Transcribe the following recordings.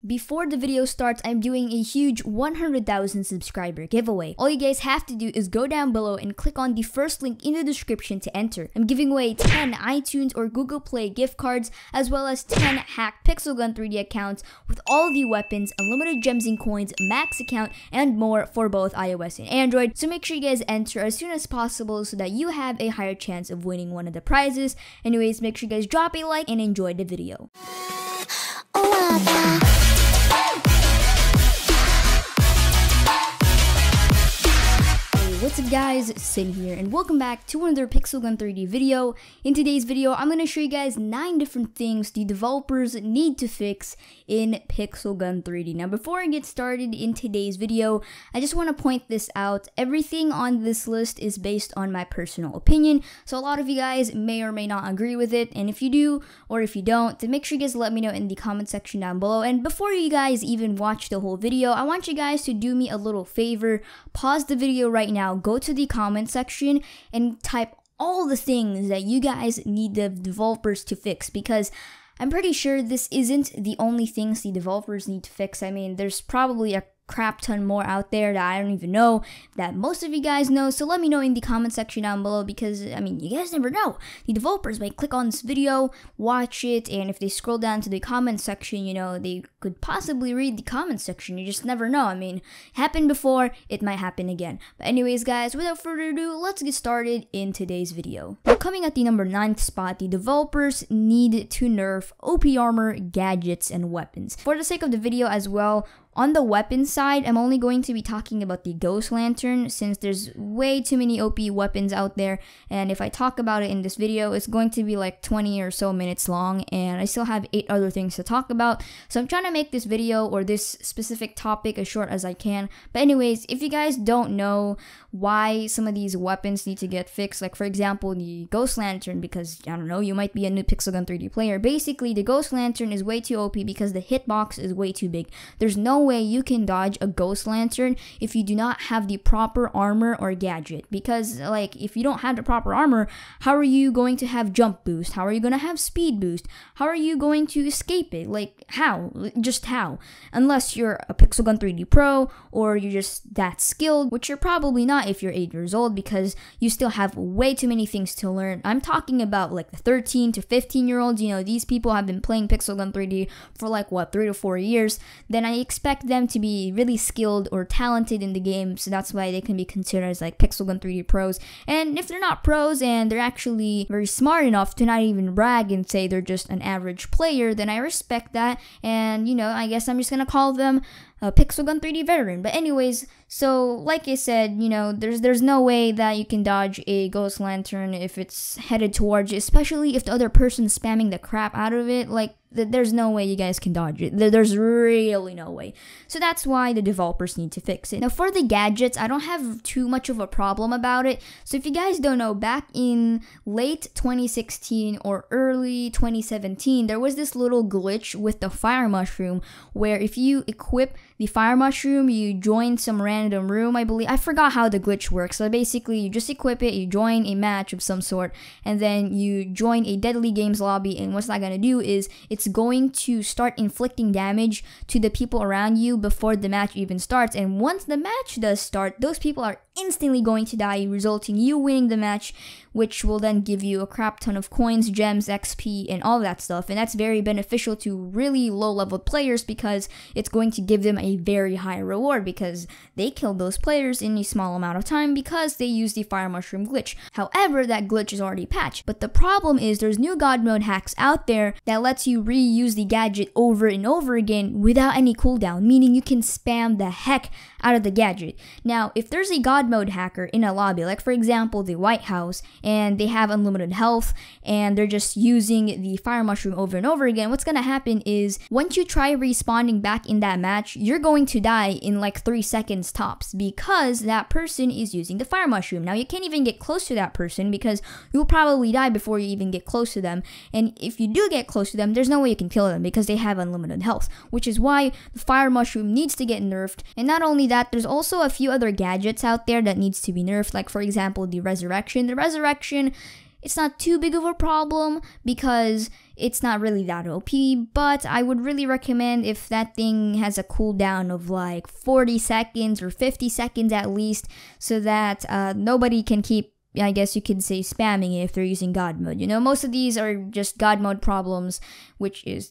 Before the video starts, I'm doing a huge 100,000 subscriber giveaway. All you guys have to do is go down below and click on the first link in the description to enter. I'm giving away 10 iTunes or Google Play gift cards, as well as 10 hacked Pixel Gun 3D accounts with all the weapons, unlimited gems and coins, max account, and more for both iOS and Android. So make sure you guys enter as soon as possible so that you have a higher chance of winning one of the prizes. Anyways, make sure you guys drop a like and enjoy the video. What's up guys, Sin here, and welcome back to another Pixel Gun 3D video. In today's video, I'm going to show you guys 9 different things the developers need to fix in Pixel Gun 3D. Now before I get started in today's video, I just want to point this out. Everything on this list is based on my personal opinion, so a lot of you guys may or may not agree with it, and if you do, or if you don't, then make sure you guys let me know in the comment section down below. And before you guys even watch the whole video, I want you guys to do me a little favor. Pause the video right now, go to the comment section and type all the things that you guys need the developers to fix, because I'm pretty sure this isn't the only things the developers need to fix. I mean, there's probably a crap ton more out there that I don't even know that most of you guys know, so let me know in the comment section down below, because I mean, you guys never know. The developers might click on this video, watch it, and if they scroll down to the comment section, you know, they could possibly read the comment section. You just never know. I mean, it happened before, it might happen again. But anyways guys, without further ado, let's get started in today's video. Now, coming at the number 9th spot, the developers need to nerf OP armor, gadgets, and weapons. For the sake of the video as well, on the weapon side, I'm only going to be talking about the Ghost Lantern, since there's way too many OP weapons out there, and if I talk about it in this video, it's going to be like 20 or so minutes long, and I still have 8 other things to talk about, so I'm trying to make this video or this specific topic as short as I can. But anyways, if you guys don't know why some of these weapons need to get fixed, like for example the Ghost Lantern, because I don't know, you might be a new Pixel Gun 3D player. Basically, the Ghost Lantern is way too OP because the hitbox is way too big. There's no way you can dodge a Ghost Lantern if you do not have the proper armor or gadget, because like if you don't have the proper armor, how are you going to have jump boost? How are you going to have speed boost? How are you going to escape it? Like how? Just how? Unless you're a Pixel Gun 3D Pro or you're just that skilled, which you're probably not if you're 8 years old, because you still have way too many things to learn. I'm talking about like the 13 to 15 year olds. You know, these people have been playing Pixel Gun 3D for like what, 3 to 4 years. Then I expect them to be really skilled or talented in the game, so that's why they can be considered as like Pixel Gun 3D pros. And if they're not pros and they're actually very smart enough to not even brag and say they're just an average player, then I respect that, and you know, I guess I'm just gonna call them a Pixel Gun 3D veteran. But anyways, so like I said, you know, there's no way that you can dodge a Ghost Lantern if it's headed towards you, especially if the other person's spamming the crap out of it. Like there's no way you guys can dodge it. There's really no way. So that's why the developers need to fix it. Now for the gadgets, I don't have too much of a problem about it. So if you guys don't know, back in late 2016 or early 2017, there was this little glitch with the fire mushroom, where if you equip the fire mushroom, you join some random room, I believe. I forgot how the glitch works. So basically, you just equip it, you join a match of some sort, and then you join a deadly games lobby, and what's that gonna do is it's going to start inflicting damage to the people around you before the match even starts. And once the match does start, those people are instantly going to die, resulting you winning the match, which will then give you a crap ton of coins, gems, XP, and all that stuff. And that's very beneficial to really low level players, because it's going to give them a very high reward, because they killed those players in a small amount of time because they used the fire mushroom glitch. However, that glitch is already patched. But the problem is there's new god mode hacks out there that lets you reuse the gadget over and over again without any cooldown, meaning you can spam the heck out of the gadget. Now, if there's a god mode hacker in a lobby, like for example the White House, and they have unlimited health and they're just using the fire mushroom over and over again, what's gonna happen is once you try respawning back in that match, you're going to die in like 3 seconds tops, because that person is using the fire mushroom. Now you can't even get close to that person, because you'll probably die before you even get close to them, and if you do get close to them, there's no way you can kill them because they have unlimited health, which is why the fire mushroom needs to get nerfed. And not only that, there's also a few other gadgets out there that needs to be nerfed, like for example the resurrection. The resurrection it's not too big of a problem because it's not really that OP, but I would really recommend if that thing has a cooldown of like 40 seconds or 50 seconds at least, so that nobody can keep, I guess you could say, spamming it if they're using God mode. You know, most of these are just God mode problems, which is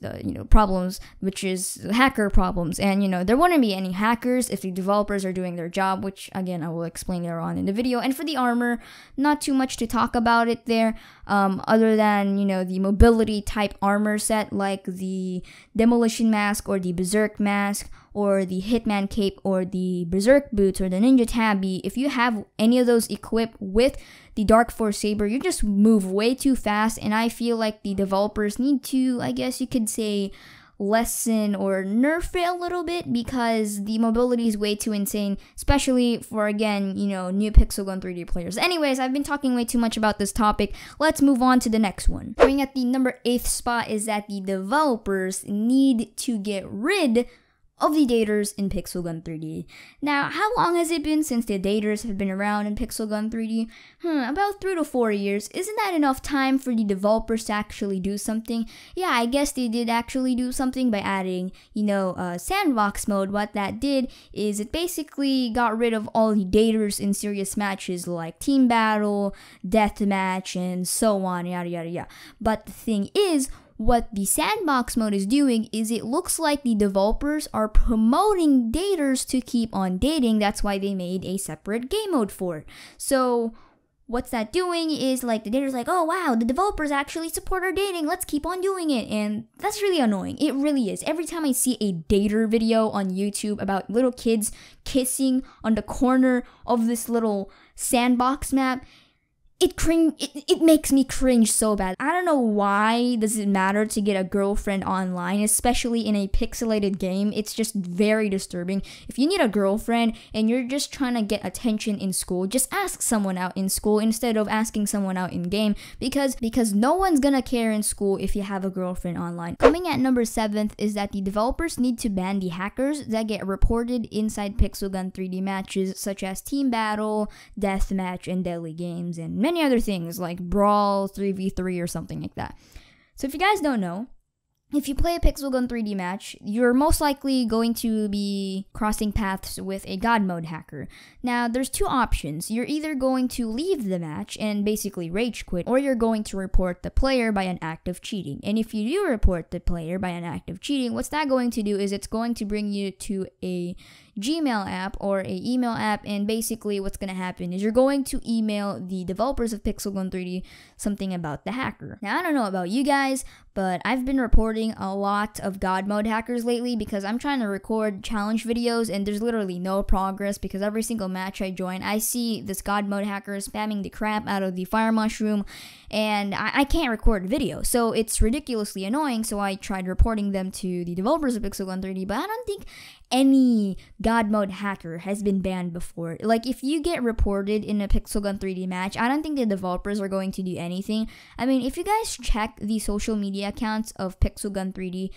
hacker problems. And, you know, there wouldn't be any hackers if the developers are doing their job, which, again, I will explain later on in the video. And for the armor, not too much to talk about it there, other than, you know, the mobility type armor set, like the Demolition Mask or the Berserk Mask, or the Hitman Cape, or the Berserk Boots, or the Ninja Tabby. If you have any of those equipped with the Dark Force Saber, you just move way too fast, and I feel like the developers need to, I guess you could say, lessen or nerf it a little bit, because the mobility is way too insane, especially for, again, you know, new Pixel Gun 3D players. Anyways, I've been talking way too much about this topic. Let's move on to the next one. Coming at the number 8th spot is that the developers need to get rid of the daters in Pixel Gun 3D. Now, how long has it been since the daters have been around in Pixel Gun 3D? About 3 to 4 years. Isn't that enough time for the developers to actually do something? Yeah, I guess they did actually do something by adding, you know, sandbox mode. What that did is it basically got rid of all the daters in serious matches like team battle, deathmatch, and so on, yada yada yada. But the thing is, what the sandbox mode is doing is it looks like the developers are promoting daters to keep on dating. That's why they made a separate game mode for it. So what's that doing is, like, the daters like, oh wow, the developers actually support our dating, let's keep on doing it. And that's really annoying. It really is. Every time I see a dater video on YouTube about little kids kissing on the corner of this little sandbox map, it makes me cringe so bad. I don't know why does it matter to get a girlfriend online, especially in a pixelated game. It's just very disturbing. If you need a girlfriend and you're just trying to get attention in school, just ask someone out in school instead of asking someone out in game, because no one's gonna care in school if you have a girlfriend online. Coming at number 7th is that the developers need to ban the hackers that get reported inside Pixel Gun 3D matches, such as team battle, deathmatch, and deadly games, and many other things like Brawl, 3v3, or something like that. So if you guys don't know, if you play a Pixel Gun 3D match, you're most likely going to be crossing paths with a God mode hacker. Now, there's two options. You're either going to leave the match and basically rage quit, or you're going to report the player by an act of cheating. And if you do report the player by an act of cheating, what's that going to do is it's going to bring you to a Gmail app or a email app, and basically what's going to happen is you're going to email the developers of Pixel Gun 3D something about the hacker. Now, I don't know about you guys, but I've been reporting a lot of God mode hackers lately because I'm trying to record challenge videos and there's literally no progress, because every single match I join, I see this God mode hacker spamming the crap out of the fire mushroom, and I can't record video. So it's ridiculously annoying, so I tried reporting them to the developers of Pixel Gun 3D, but I don't think any God mode hacker has been banned before. Like, if you get reported in a Pixel Gun 3D match, I don't think the developers are going to do anything. I mean, if you guys check the social media accounts of Pixel Gun 3D,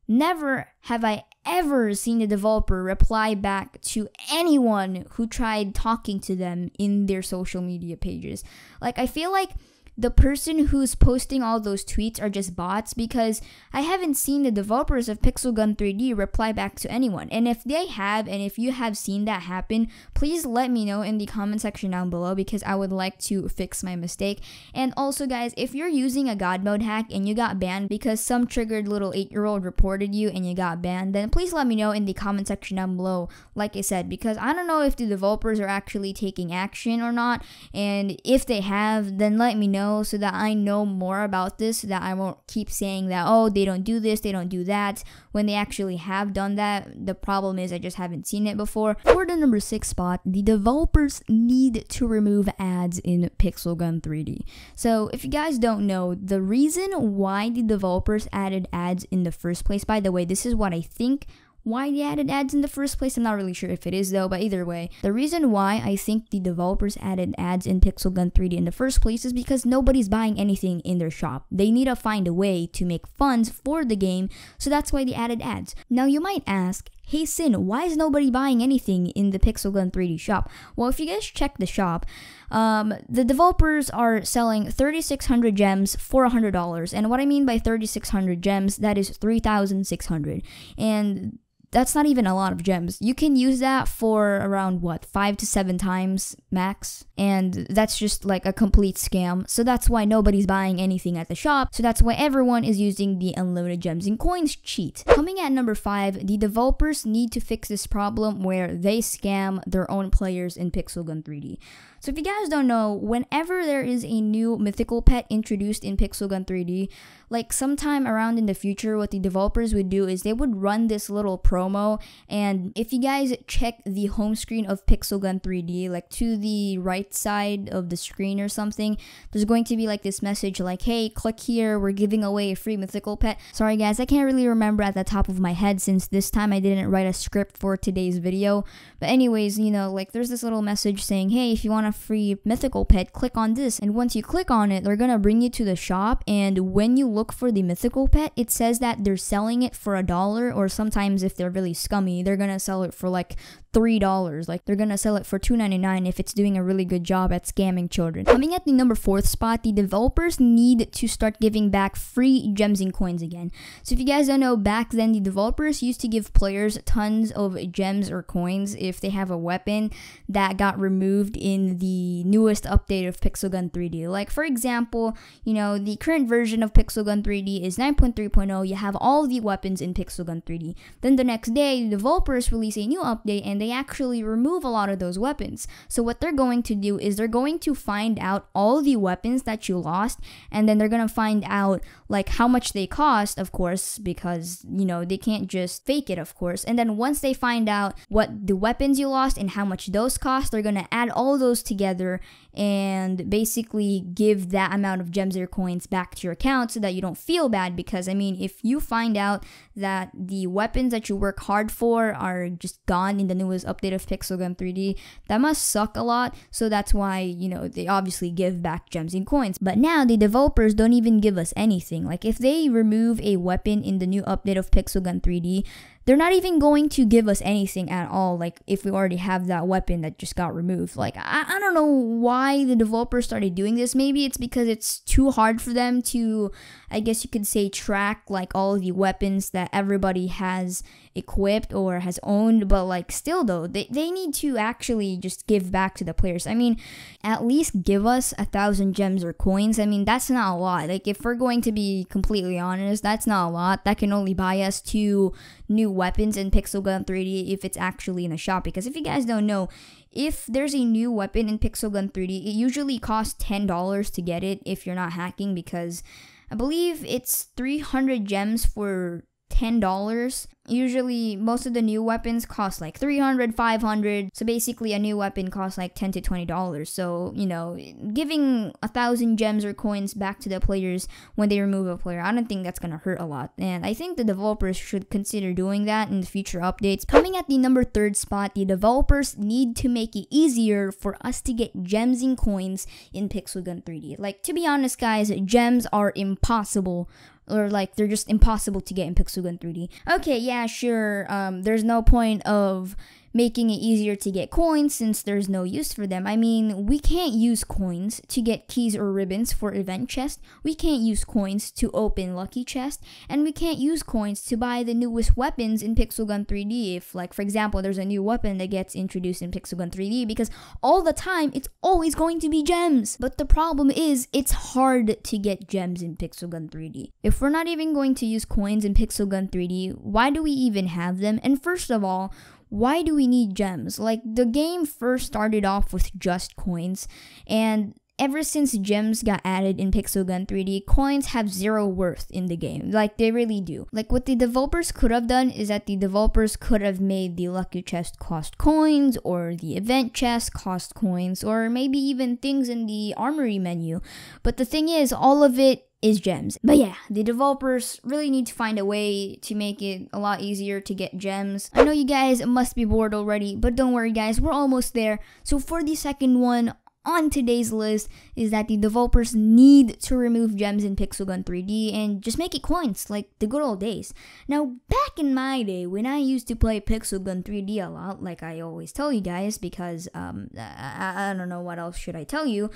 never have I ever seen the developer reply back to anyone who tried talking to them in their social media pages. Like, I feel like the person who's posting all those tweets are just bots, because I haven't seen the developers of Pixel Gun 3D reply back to anyone. And if they have, and if you have seen that happen, please let me know in the comment section down below, because I would like to fix my mistake. And also, guys, if you're using a God mode hack and you got banned because some triggered little 8-year-old reported you and you got banned, then please let me know in the comment section down below, like I said, because I don't know if the developers are actually taking action or not. And if they have, then let me know, so that I know more about this, so that I won't keep saying that, oh, they don't do this, they don't do that, when they actually have done that. The problem is I just haven't seen it before. For the number 6 spot, the developers need to remove ads in Pixel Gun 3D. So if you guys don't know, the reason why the developers added ads in the first place, by the way, this is what I think why they added ads in the first place. I'm not really sure if it is though, but either way, the reason why I think the developers added ads in Pixel Gun 3D in the first place is because nobody's buying anything in their shop. They need to find a way to make funds for the game, so that's why they added ads. Now you might ask, hey Sin, why is nobody buying anything in the Pixel Gun 3D shop? Well, if you guys check the shop, the developers are selling 3,600 gems for $100. And what I mean by 3,600 gems, that is 3,600. And that's not even a lot of gems. You can use that for around, 5 to 7 times max. And that's just like a complete scam. So that's why nobody's buying anything at the shop. So that's why everyone is using the unlimited gems and coins cheat. Coming at number 5, the developers need to fix this problem where they scam their own players in Pixel Gun 3D. So if you guys don't know, whenever there is a new mythical pet introduced in Pixel Gun 3D, like sometime around in the future, what the developers would do is they would run this little promo. And if you guys check the home screen of Pixel Gun 3D, like to the right side of the screen or something, there's going to be like this message like, hey, click here, we're giving away a free mythical pet. Sorry guys, I can't really remember at the top of my head since this time I didn't write a script for today's video. But anyways, you know, like there's this little message saying, hey, if you want a free mythical pet, click on this. And once you click on it, they're gonna bring you to the shop, and when you look for the mythical pet, it says that they're selling it for $1, or sometimes if they're really scummy, they're gonna sell it for like $3. Like they're gonna sell it for $2.99 if it's doing a really good job at scamming children. Coming at the number 4th spot, the developers need to start giving back free gems and coins again. So if you guys don't know, back then the developers used to give players tons of gems or coins if they have a weapon that got removed in the newest update of Pixel Gun 3D. Like for example, you know, the current version of Pixel Gun 3D is 9.3.0. You have all the weapons in Pixel Gun 3D. Then the next day, the developers release a new update and they actually remove a lot of those weapons. So what they're going to do is they're going to find out all the weapons that you lost, and then they're going to find out like how much they cost, of course, because, you know, they can't just fake it, of course. And then once they find out what the weapons you lost and how much those cost, they're going to add all those together and basically give that amount of gems or coins back to your account so that you don't feel bad. Because I mean, if you find out that the weapons that you work hard for are just gone in the newest update of Pixel Gun 3D, that must suck a lot. So that's why, you know, they obviously give back gems and coins. But now the developers don't even give us anything. Like if they remove a weapon in the new update of Pixel Gun 3D, they're not even going to give us anything at all, like if we already have that weapon that just got removed. Like, I don't know why the developers started doing this. Maybe it's because it's too hard for them to, I guess you could say, track like all the weapons that everybody has equipped or has owned. But like still though, they need to actually just give back to the players. I mean, at least give us 1,000 gems or coins. I mean, that's not a lot. Like if we're going to be completely honest, that's not a lot. That can only buy us 2 new weapons in Pixel Gun 3D if it's actually in the shop. Because if you guys don't know, if there's a new weapon in Pixel Gun 3D, it usually costs $10 to get it if you're not hacking, because I believe it's 300 gems for $10. Usually most of the new weapons cost like 300, 500. So basically a new weapon costs like $10 to $20. So, you know, giving 1,000 gems or coins back to the players when they remove a player, I don't think that's gonna hurt a lot. And I think the developers should consider doing that in the future updates. Coming at the number 3rd spot, the developers need to make it easier for us to get gems and coins in Pixel Gun 3D. Like, to be honest guys, gems are impossible, or like they're just impossible to get in Pixel Gun 3D. Okay, yeah, sure, there's no point of making it easier to get coins since there's no use for them. I mean, we can't use coins to get keys or ribbons for event chests, we can't use coins to open lucky chests, and we can't use coins to buy the newest weapons in Pixel Gun 3D if, like, for example, there's a new weapon that gets introduced in Pixel Gun 3D, because all the time it's always going to be gems. But the problem is, it's hard to get gems in Pixel Gun 3D. If we're not even going to use coins in Pixel Gun 3D, why do we even have them? And first of all, why do we need gems? Like, the game first started off with just coins, and ever since gems got added in Pixel Gun 3D, coins have zero worth in the game. Like, they really do. Like, what the developers could have done is that the developers could have made the lucky chest cost coins, or the event chest cost coins, or maybe even things in the armory menu. But the thing is, all of it is gems. But yeah, the developers really need to find a way to make it a lot easier to get gems. I know you guys must be bored already, but don't worry guys, we're almost there. So for the second one on today's list is that the developers need to remove gems in Pixel Gun 3D and just make it coins like the good old days. Now, back in my day when I used to play Pixel Gun 3D a lot, like I always tell you guys, because I don't know what else should I tell you.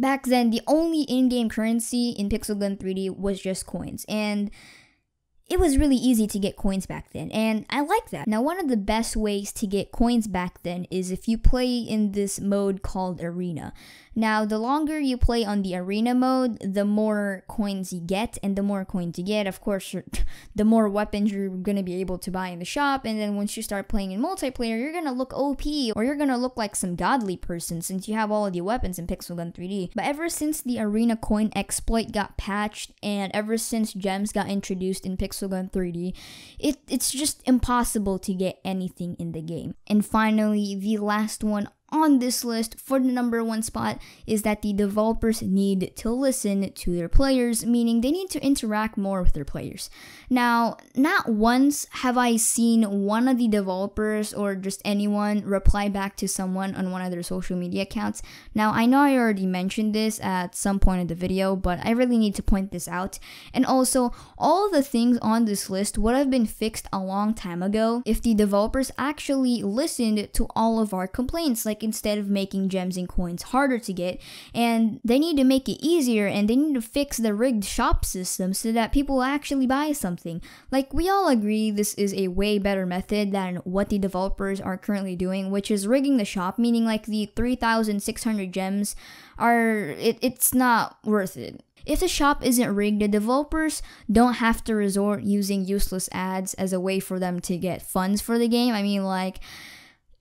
Back then, the only in-game currency in Pixel Gun 3D was just coins, and it was really easy to get coins back then, and I like that. Now, one of the best ways to get coins back then is if you play in this mode called Arena. Now, the longer you play on the Arena mode, the more coins you get, and the more coins you get, of course, the more weapons you're gonna be able to buy in the shop, and then once you start playing in multiplayer, you're gonna look OP, or you're gonna look like some godly person since you have all of the weapons in Pixel Gun 3D. But ever since the Arena coin exploit got patched, and ever since gems got introduced in Pixel Gun 3D, it's just impossible to get anything in the game. And finally, the last one on this list for the number one spot is that the developers need to listen to their players, meaning they need to interact more with their players. Now, not once have I seen one of the developers or just anyone reply back to someone on one of their social media accounts. Now, I know I already mentioned this at some point in the video, but I really need to point this out. And also, all of the things on this list would have been fixed a long time ago if the developers actually listened to all of our complaints. Like, instead of making gems and coins harder to get, and they need to make it easier, and they need to fix the rigged shop system so that people will actually buy something. Like, we all agree this is a way better method than what the developers are currently doing, which is rigging the shop, meaning like the 3,600 gems it's not worth it. If the shop isn't rigged, the developers don't have to resort using useless ads as a way for them to get funds for the game. I mean, like,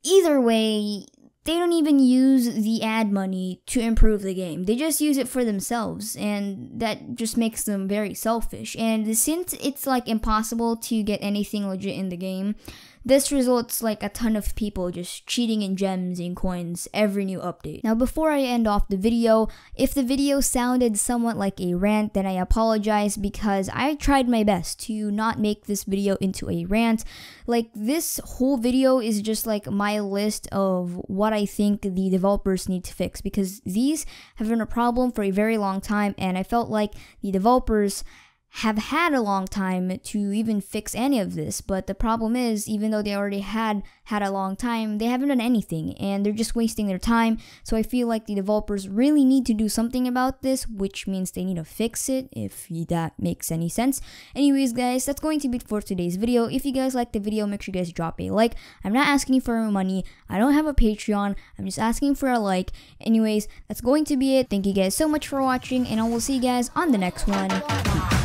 either way, they don't even use the ad money to improve the game. They just use it for themselves, and that just makes them very selfish. And since it's like impossible to get anything legit in the game, this results like a ton of people just cheating in gems and coins every new update. Now, before I end off the video, if the video sounded somewhat like a rant, then I apologize because I tried my best to not make this video into a rant. Like, this whole video is just like my list of what I think the developers need to fix, because these have been a problem for a very long time, and I felt like the developers have had a long time to even fix any of this. But the problem is, even though they already had a long time, they haven't done anything, and they're just wasting their time. So I feel like the developers really need to do something about this, which means they need to fix it, if that makes any sense. Anyways guys, that's going to be it for today's video. If you guys liked the video, make sure you guys drop a like. I'm not asking for money, I don't have a Patreon, I'm just asking for a like. Anyways, that's going to be it. Thank you guys so much for watching, and I will see you guys on the next one. Peace.